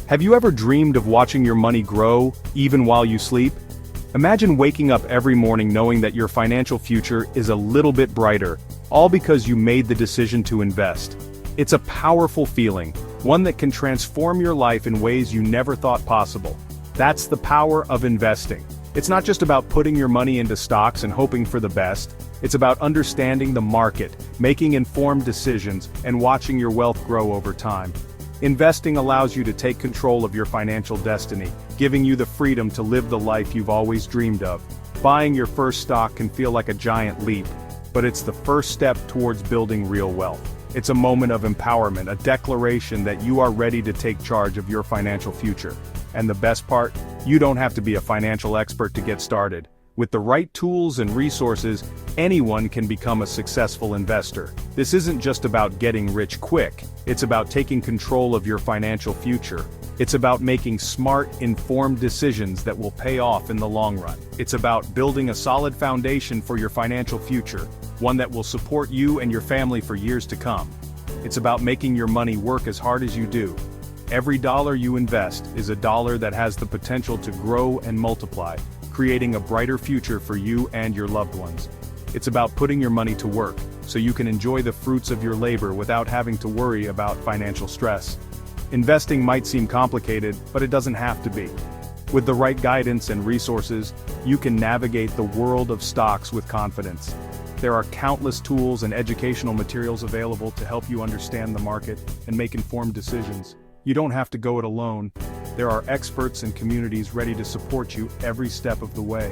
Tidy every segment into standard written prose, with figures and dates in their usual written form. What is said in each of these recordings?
Have you ever dreamed of watching your money grow, even while you sleep? Imagine waking up every morning knowing that your financial future is a little bit brighter, all because you made the decision to invest. It's a powerful feeling, one that can transform your life in ways you never thought possible. That's the power of investing. It's not just about putting your money into stocks and hoping for the best. It's about understanding the market, making informed decisions, and watching your wealth grow over time. Investing allows you to take control of your financial destiny, giving you the freedom to live the life you've always dreamed of. Buying your first stock can feel like a giant leap, but it's the first step towards building real wealth. It's a moment of empowerment, a declaration that you are ready to take charge of your financial future. And the best part? You don't have to be a financial expert to get started. With the right tools and resources, anyone can become a successful investor. This isn't just about getting rich quick, it's about taking control of your financial future. It's about making smart, informed decisions that will pay off in the long run. It's about building a solid foundation for your financial future, one that will support you and your family for years to come. It's about making your money work as hard as you do. Every dollar you invest is a dollar that has the potential to grow and multiply, creating a brighter future for you and your loved ones. It's about putting your money to work, so you can enjoy the fruits of your labor without having to worry about financial stress. Investing might seem complicated, but it doesn't have to be. With the right guidance and resources, you can navigate the world of stocks with confidence. There are countless tools and educational materials available to help you understand the market and make informed decisions. You don't have to go it alone. There are experts and communities ready to support you every step of the way.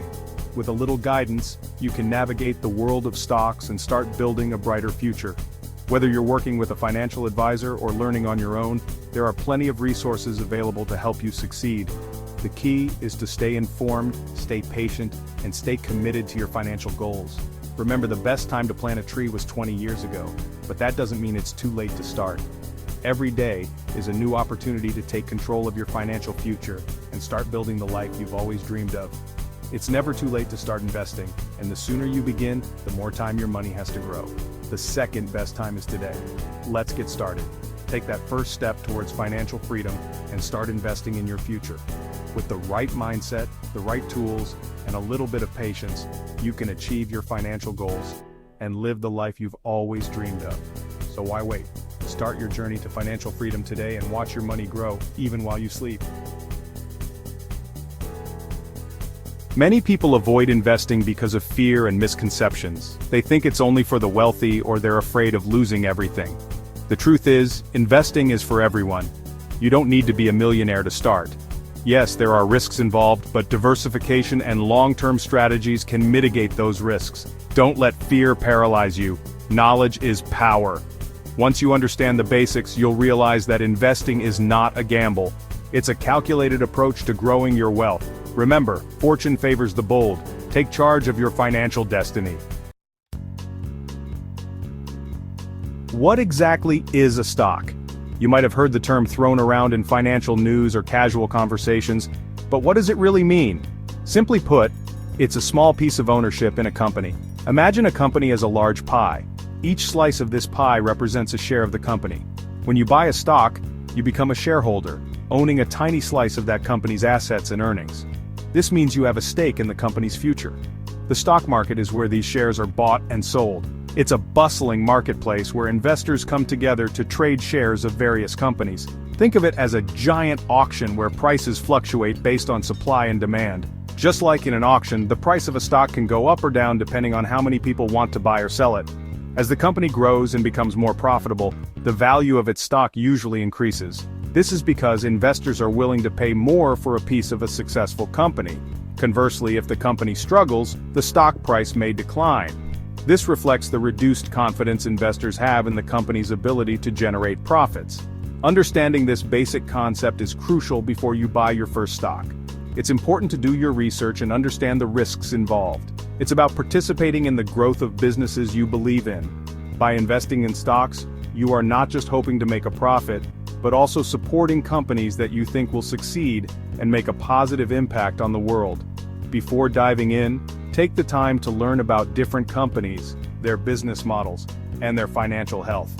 With a little guidance, you can navigate the world of stocks and start building a brighter future. Whether you're working with a financial advisor or learning on your own, there are plenty of resources available to help you succeed. The key is to stay informed, stay patient, and stay committed to your financial goals. Remember, the best time to plant a tree was 20 years ago, but that doesn't mean it's too late to start. Every day is a new opportunity to take control of your financial future and start building the life you've always dreamed of. It's never too late to start investing, and the sooner you begin, the more time your money has to grow. The second best time is today. Let's get started. Take that first step towards financial freedom and start investing in your future. With the right mindset, the right tools, and a little bit of patience, you can achieve your financial goals and live the life you've always dreamed of. So why wait? Start your journey to financial freedom today and watch your money grow, even while you sleep. Many people avoid investing because of fear and misconceptions. They think it's only for the wealthy, or they're afraid of losing everything. The truth is, investing is for everyone. You don't need to be a millionaire to start. Yes, there are risks involved, but diversification and long-term strategies can mitigate those risks. Don't let fear paralyze you. Knowledge is power. Once you understand the basics, you'll realize that investing is not a gamble. It's a calculated approach to growing your wealth. Remember, fortune favors the bold. Take charge of your financial destiny. What exactly is a stock? You might have heard the term thrown around in financial news or casual conversations, but what does it really mean? Simply put, it's a small piece of ownership in a company. Imagine a company as a large pie. Each slice of this pie represents a share of the company. When you buy a stock, you become a shareholder, owning a tiny slice of that company's assets and earnings. This means you have a stake in the company's future. The stock market is where these shares are bought and sold. It's a bustling marketplace where investors come together to trade shares of various companies. Think of it as a giant auction where prices fluctuate based on supply and demand. Just like in an auction, the price of a stock can go up or down depending on how many people want to buy or sell it. As the company grows and becomes more profitable, the value of its stock usually increases. This is because investors are willing to pay more for a piece of a successful company. Conversely, if the company struggles, the stock price may decline. This reflects the reduced confidence investors have in the company's ability to generate profits. Understanding this basic concept is crucial before you buy your first stock. It's important to do your research and understand the risks involved. It's about participating in the growth of businesses you believe in. By investing in stocks, you are not just hoping to make a profit, but also supporting companies that you think will succeed and make a positive impact on the world. Before diving in, take the time to learn about different companies, their business models, and their financial health.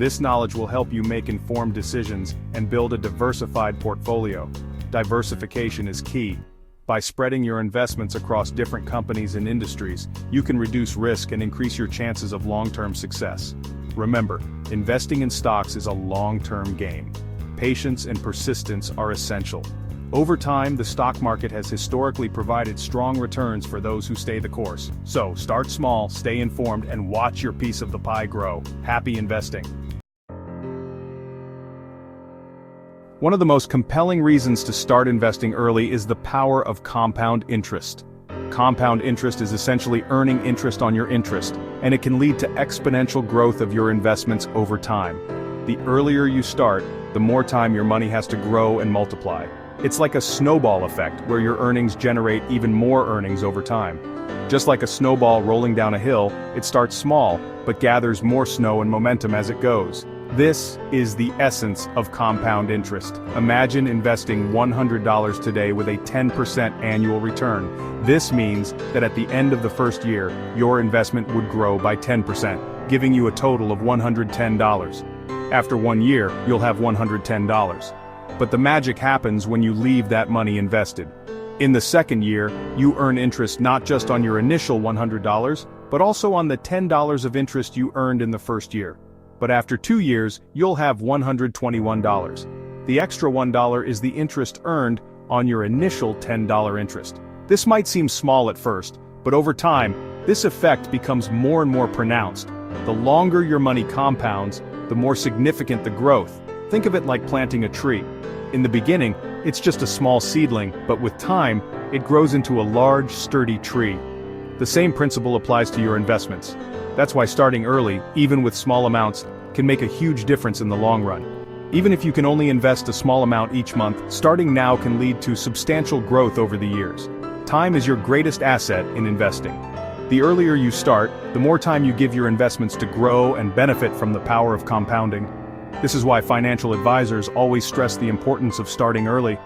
This knowledge will help you make informed decisions and build a diversified portfolio. Diversification is key. By spreading your investments across different companies and industries, you can reduce risk and increase your chances of long-term success. Remember, investing in stocks is a long-term game. Patience and persistence are essential. Over time, the stock market has historically provided strong returns for those who stay the course. So, start small, stay informed, and watch your piece of the pie grow. Happy investing! One of the most compelling reasons to start investing early is the power of compound interest. Compound interest is essentially earning interest on your interest, and it can lead to exponential growth of your investments over time. The earlier you start, the more time your money has to grow and multiply. It's like a snowball effect where your earnings generate even more earnings over time. Just like a snowball rolling down a hill, it starts small, but gathers more snow and momentum as it goes. This is the essence of compound interest. Imagine investing $100 today with a 10% annual return. This means that at the end of the first year, your investment would grow by 10%, giving you a total of $110. After 1 year, you'll have $110. But the magic happens when you leave that money invested. In the second year, you earn interest not just on your initial $100, but also on the $10 of interest you earned in the first year. But after 2 years, you'll have $121. The extra $1 is the interest earned on your initial $10 interest. This might seem small at first, but over time, this effect becomes more and more pronounced. The longer your money compounds, the more significant the growth. Think of it like planting a tree. In the beginning, it's just a small seedling, but with time, it grows into a large, sturdy tree. The same principle applies to your investments. That's why starting early, even with small amounts, can make a huge difference in the long run. Even if you can only invest a small amount each month, starting now can lead to substantial growth over the years. Time is your greatest asset in investing. The earlier you start, the more time you give your investments to grow and benefit from the power of compounding. This is why financial advisors always stress the importance of starting early.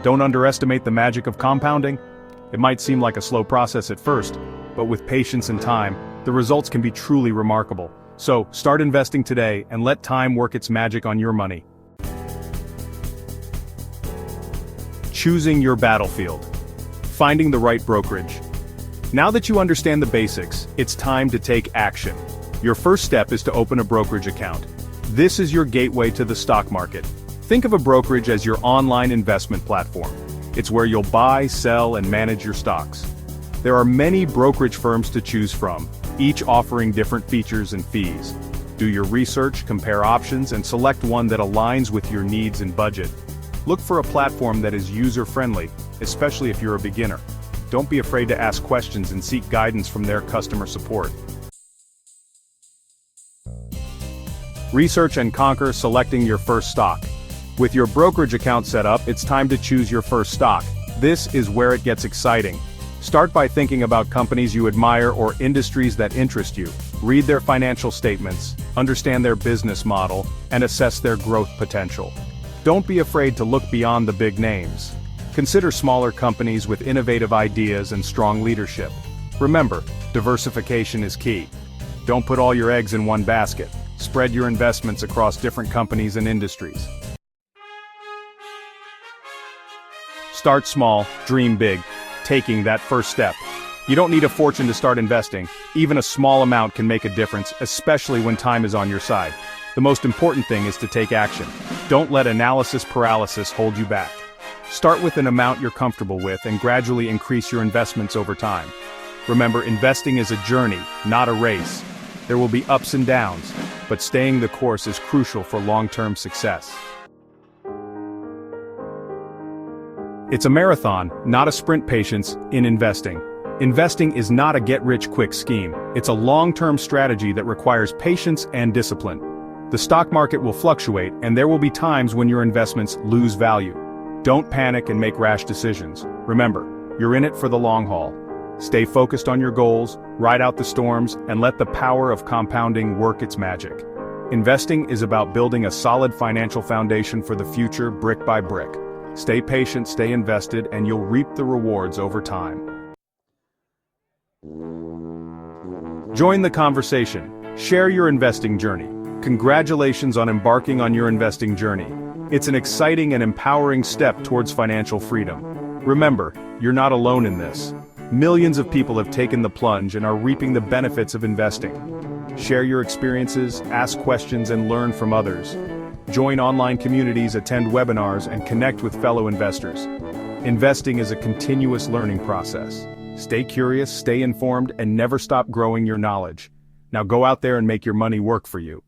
Don't underestimate the magic of compounding. It might seem like a slow process at first, but with patience and time, the results can be truly remarkable. So, start investing today and let time work its magic on your money. Choosing your battlefield. Finding the right brokerage. Now that you understand the basics, it's time to take action. Your first step is to open a brokerage account. This is your gateway to the stock market. Think of a brokerage as your online investment platform. It's where you'll buy, sell, and manage your stocks. There are many brokerage firms to choose from, each offering different features and fees. Do your research, compare options, and select one that aligns with your needs and budget. Look for a platform that is user-friendly, especially if you're a beginner. Don't be afraid to ask questions and seek guidance from their customer support. Research and conquer selecting your first stock. With your brokerage account set up, it's time to choose your first stock. This is where it gets exciting. Start by thinking about companies you admire or industries that interest you. Read their financial statements, understand their business model, and assess their growth potential. Don't be afraid to look beyond the big names. Consider smaller companies with innovative ideas and strong leadership. Remember, diversification is key. Don't put all your eggs in one basket. Spread your investments across different companies and industries. Start small, dream big, taking that first step. You don't need a fortune to start investing. Even a small amount can make a difference, especially when time is on your side. The most important thing is to take action. Don't let analysis paralysis hold you back. Start with an amount you're comfortable with and gradually increase your investments over time. Remember, investing is a journey, not a race. There will be ups and downs, but staying the course is crucial for long-term success. It's a marathon, not a sprint. Patience in investing. Investing is not a get-rich-quick scheme. It's a long-term strategy that requires patience and discipline. The stock market will fluctuate, and there will be times when your investments lose value. Don't panic and make rash decisions. Remember, you're in it for the long haul. Stay focused on your goals, ride out the storms, and let the power of compounding work its magic. Investing is about building a solid financial foundation for the future, brick by brick. Stay patient, stay invested, and you'll reap the rewards over time. Join the conversation. Share your investing journey. Congratulations on embarking on your investing journey. It's an exciting and empowering step towards financial freedom. Remember, you're not alone in this. Millions of people have taken the plunge and are reaping the benefits of investing. Share your experiences, ask questions, and learn from others. Join online communities, attend webinars, and connect with fellow investors. Investing is a continuous learning process. Stay curious, stay informed, and never stop growing your knowledge. Now go out there and make your money work for you.